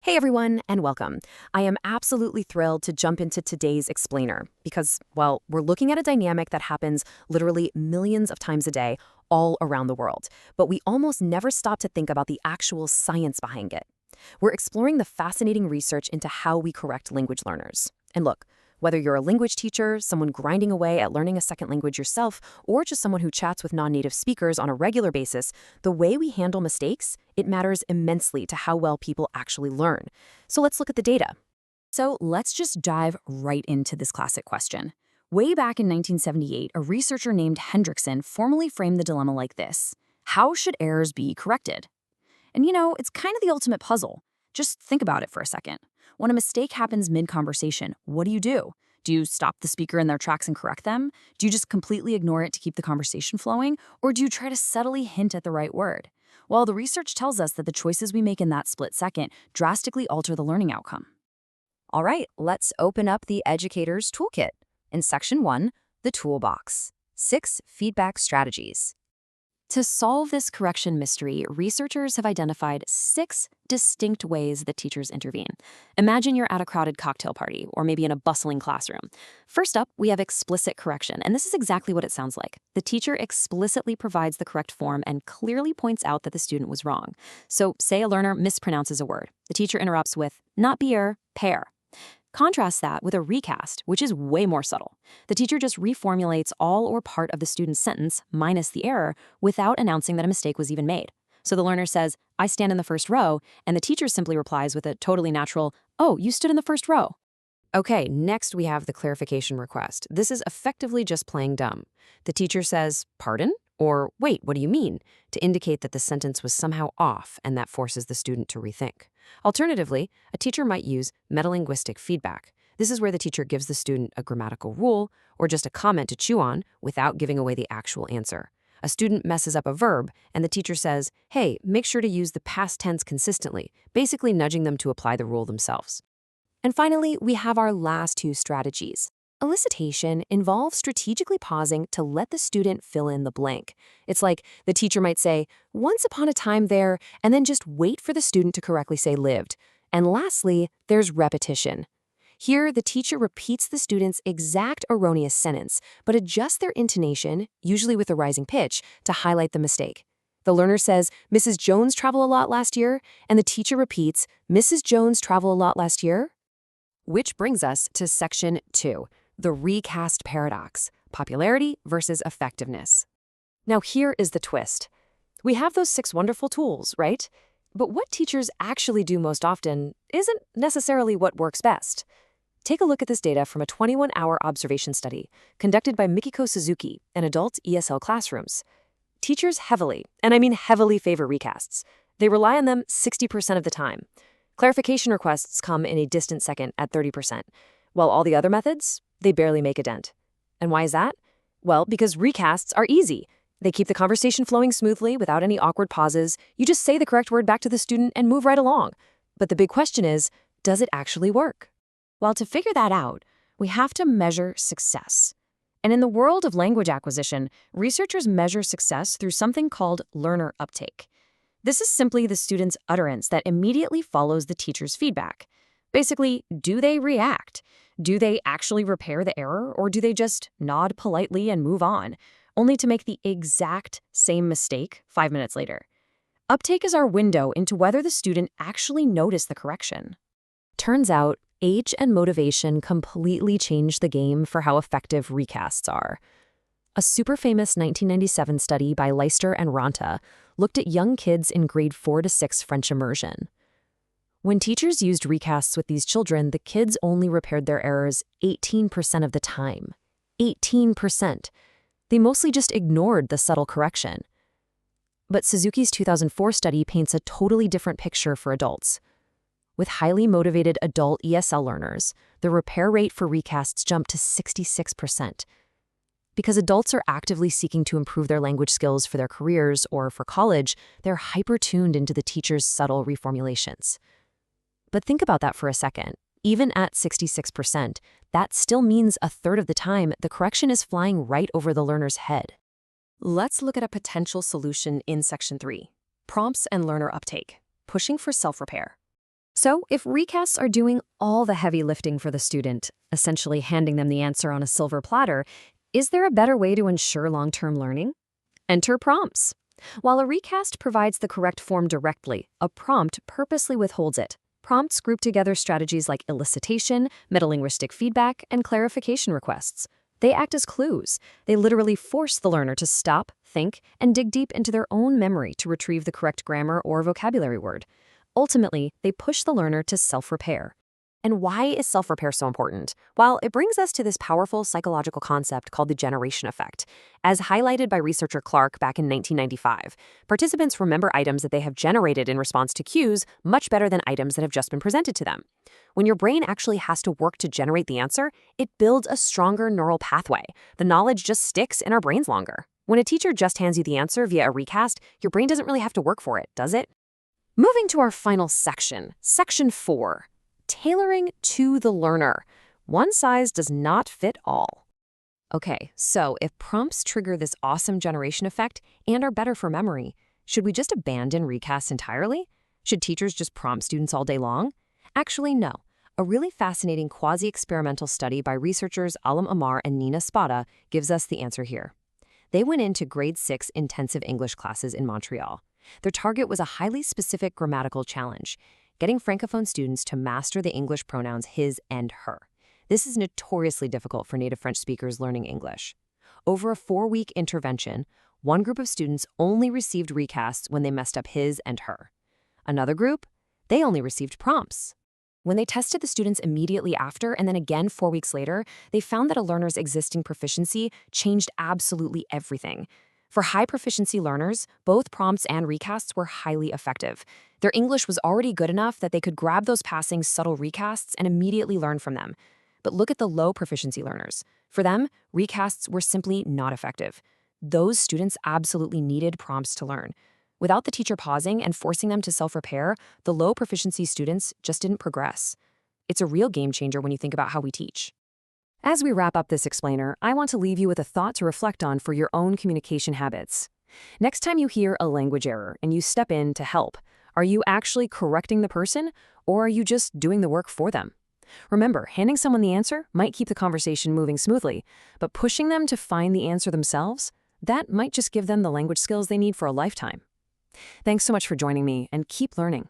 Hey everyone, and welcome. I am absolutely thrilled to jump into today's explainer because, well, we're looking at a dynamic that happens literally millions of times a day all around the world, but we almost never stop to think about the actual science behind it. We're exploring the fascinating research into how we correct language learners. And look, whether you're a language teacher, someone grinding away at learning a second language yourself, or just someone who chats with non-native speakers on a regular basis, the way we handle mistakes, it matters immensely to how well people actually learn. So let's look at the data. So let's just dive right into this classic question. Way back in 1978, a researcher named Hendrickson formally framed the dilemma like this: how should errors be corrected? And it's kind of the ultimate puzzle. Just think about it for a second. When a mistake happens mid-conversation, what do you do? Do you stop the speaker in their tracks and correct them? Do you just completely ignore it to keep the conversation flowing? Or do you try to subtly hint at the right word? Well, the research tells us that the choices we make in that split second drastically alter the learning outcome. All right, let's open up the Educator's Toolkit. In Section 1, the Toolbox, 6 Feedback Strategies. To solve this correction mystery, researchers have identified 6 distinct ways that teachers intervene. Imagine you're at a crowded cocktail party, or maybe in a bustling classroom. First up, we have explicit correction, and this is exactly what it sounds like. The teacher explicitly provides the correct form and clearly points out that the student was wrong. So, say a learner mispronounces a word. The teacher interrupts with, not beer, pear. Contrast that with a recast, which is way more subtle. The teacher just reformulates all or part of the student's sentence, minus the error, without announcing that a mistake was even made. So the learner says, I stand in the first row, and the teacher simply replies with a totally natural, oh, you stood in the first row. Okay, next we have the clarification request. This is effectively just playing dumb. The teacher says, pardon? Or, wait, what do you mean? To indicate that the sentence was somehow off, and that forces the student to rethink. Alternatively, a teacher might use metalinguistic feedback. This is where the teacher gives the student a grammatical rule or just a comment to chew on without giving away the actual answer. A student messes up a verb, and the teacher says, hey, make sure to use the past tense consistently, basically nudging them to apply the rule themselves. And finally, we have our last 2 strategies. Elicitation involves strategically pausing to let the student fill in the blank. It's like the teacher might say, once upon a time there, and then just wait for the student to correctly say lived. And lastly, there's repetition. Here, the teacher repeats the student's exact erroneous sentence, but adjusts their intonation, usually with a rising pitch, to highlight the mistake. The learner says, Mrs. Jones traveled a lot last year, and the teacher repeats, Mrs. Jones traveled a lot last year? Which brings us to Section 2. The recast paradox, popularity versus effectiveness. Now here is the twist. We have those 6 wonderful tools, right? But what teachers actually do most often isn't necessarily what works best. Take a look at this data from a 21-hour observation study conducted by Mikiko Suzuki in adult ESL classrooms. Teachers heavily, and I mean heavily, favor recasts. They rely on them 60% of the time. Clarification requests come in a distant second at 30%, while all the other methods, they barely make a dent. And why is that? Well, because recasts are easy. They keep the conversation flowing smoothly without any awkward pauses. You just say the correct word back to the student and move right along. But the big question is, does it actually work? Well, to figure that out, we have to measure success. And in the world of language acquisition, researchers measure success through something called learner uptake. This is simply the student's utterance that immediately follows the teacher's feedback. Basically, do they react? Do they actually repair the error, or do they just nod politely and move on, only to make the exact same mistake 5 minutes later? Uptake is our window into whether the student actually noticed the correction. Turns out, age and motivation completely change the game for how effective recasts are. A super famous 1997 study by Leister and Ranta looked at young kids in grade 4 to 6 French immersion. When teachers used recasts with these children, the kids only repaired their errors 18% of the time. 18%. They mostly just ignored the subtle correction. But Suzuki's 2004 study paints a totally different picture for adults. With highly motivated adult ESL learners, the repair rate for recasts jumped to 66%. Because adults are actively seeking to improve their language skills for their careers or for college, they're hyper-tuned into the teacher's subtle reformulations. But think about that for a second. Even at 66%, that still means a third of the time the correction is flying right over the learner's head. Let's look at a potential solution in Section 3, prompts and learner uptake, pushing for self-repair. So, if recasts are doing all the heavy lifting for the student, essentially handing them the answer on a silver platter, is there a better way to ensure long-term learning? Enter prompts. While a recast provides the correct form directly, a prompt purposely withholds it. Prompts group together strategies like elicitation, metalinguistic feedback, and clarification requests. They act as clues. They literally force the learner to stop, think, and dig deep into their own memory to retrieve the correct grammar or vocabulary word. Ultimately, they push the learner to self-repair. And why is self-repair so important? Well, it brings us to this powerful psychological concept called the generation effect. As highlighted by researcher Clark back in 1995, participants remember items that they have generated in response to cues much better than items that have just been presented to them. When your brain actually has to work to generate the answer, it builds a stronger neural pathway. The knowledge just sticks in our brains longer. When a teacher just hands you the answer via a recast, your brain doesn't really have to work for it, does it? Moving to our final section, Section 4. Tailoring to the learner. One size does not fit all. Okay, so if prompts trigger this awesome generation effect and are better for memory, should we just abandon recasts entirely? Should teachers just prompt students all day long? Actually, no. A really fascinating quasi-experimental study by researchers Alam Amar and Nina Spada gives us the answer here. They went into grade 6 intensive English classes in Montreal. Their target was a highly specific grammatical challenge, getting Francophone students to master the English pronouns his and her. This is notoriously difficult for native French speakers learning English. Over a 4-week intervention, one group of students only received recasts when they messed up his and her. Another group, they only received prompts. When they tested the students immediately after and then again 4 weeks later, they found that a learner's existing proficiency changed absolutely everything. For high proficiency learners, both prompts and recasts were highly effective. Their English was already good enough that they could grab those passing subtle recasts and immediately learn from them. But look at the low proficiency learners. For them, recasts were simply not effective. Those students absolutely needed prompts to learn. Without the teacher pausing and forcing them to self-repair, the low proficiency students just didn't progress. It's a real game changer when you think about how we teach. As we wrap up this explainer, I want to leave you with a thought to reflect on for your own communication habits. Next time you hear a language error and you step in to help, are you actually correcting the person, or are you just doing the work for them? Remember, handing someone the answer might keep the conversation moving smoothly, but pushing them to find the answer themselves, that might just give them the language skills they need for a lifetime. Thanks so much for joining me, and keep learning.